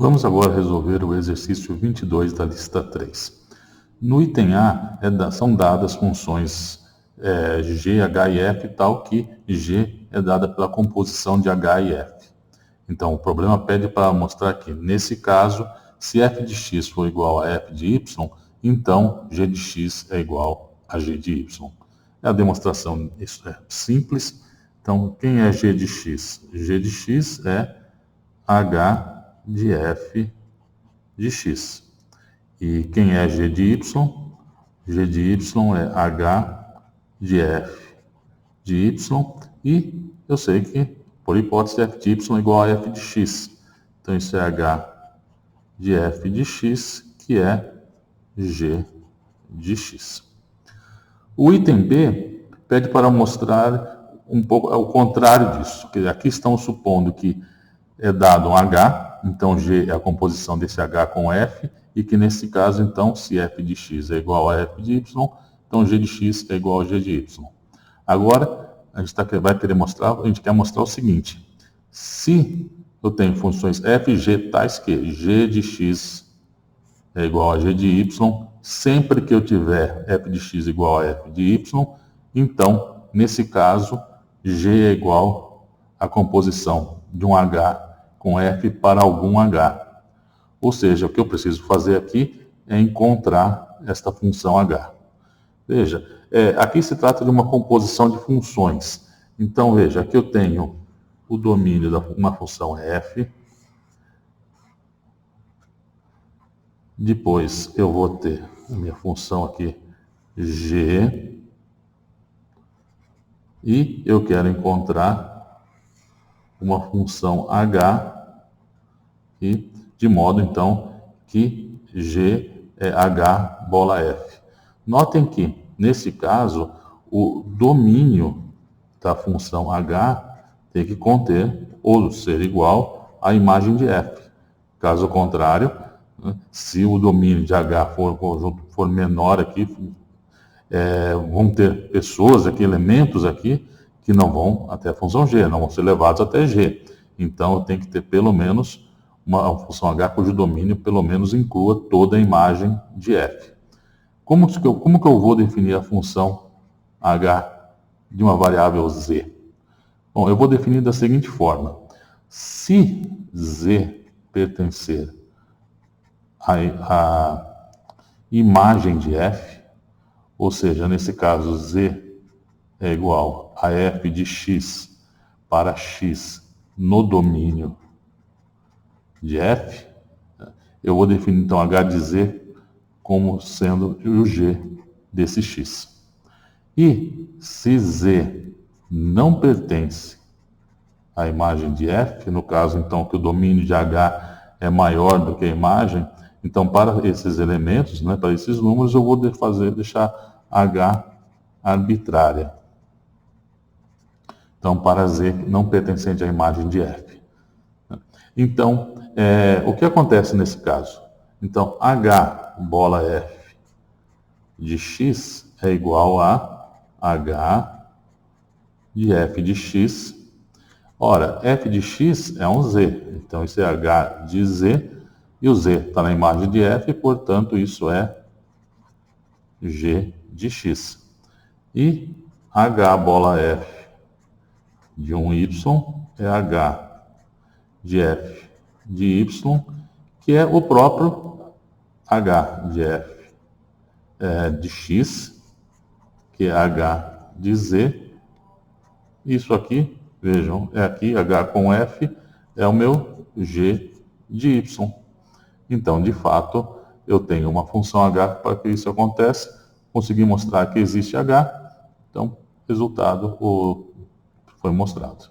Vamos agora resolver o exercício 22 da lista 3. No item A, são dadas funções g, h e f, tal que g é dada pela composição de h e f. Então, o problema pede para mostrar que, nesse caso, se f de x for igual a f de y, então g de x é igual a g de y. É a demonstração simples. Então, quem é g de x? G de x é h de f de x. E quem é g de y? G de y é h de f de y. E eu sei que, por hipótese, f de y é igual a f de x. Então, isso é h de f de x, que é g de x. O item B pede para mostrar um pouco o contrário disso. Aqui estamos supondo que é dado um h, então g é a composição desse h com f, e que nesse caso, então, se f de x é igual a f de y, então g de x é igual a g de y. Agora, a gente quer mostrar o seguinte: se eu tenho funções f e g tais que g de x é igual a g de y, sempre que eu tiver f de x igual a f de y, então, nesse caso, g é igual à composição de um h com f para algum h. Ou seja, o que eu preciso fazer aqui é encontrar esta função h. Veja, aqui se trata de uma composição de funções. Então, veja, aqui eu tenho o domínio de uma função f. Depois eu vou ter a minha função aqui g. E eu quero encontrar uma função h, e de modo então que g é h bola f. Notem que, nesse caso, o domínio da função h tem que conter ou ser igual à imagem de f. Caso contrário, se o domínio de h for menor aqui, vão ter pessoas aqui, elementos aqui, que não vão até a função g, não vão ser levados até g. Então, eu tenho que ter pelo menos uma função h cujo domínio pelo menos inclua toda a imagem de f. Como que eu vou definir a função h de uma variável z? Bom, eu vou definir da seguinte forma: se z pertencer à imagem de f, ou seja, nesse caso z é igual a f de x para x no domínio de f, eu vou definir então h de z como sendo o g desse x. E se z não pertence à imagem de f, no caso então que o domínio de h é maior do que a imagem, então para esses elementos, para esses números, eu vou deixar h arbitrária. Então, para z não pertencente à imagem de f. Então, o que acontece nesse caso? Então, h bola f de x é igual a h de f de x. Ora, f de x é um z, então isso é h de z, e o z está na imagem de f, portanto, isso é g de x. E h bola f de um y é h de f de y, que é o próprio h de f de x, que é h de z. Isso aqui, vejam, aqui h com f é o meu g de y. Então, de fato, eu tenho uma função h para que isso aconteça. Consegui mostrar que existe h, então, resultado foi mostrado.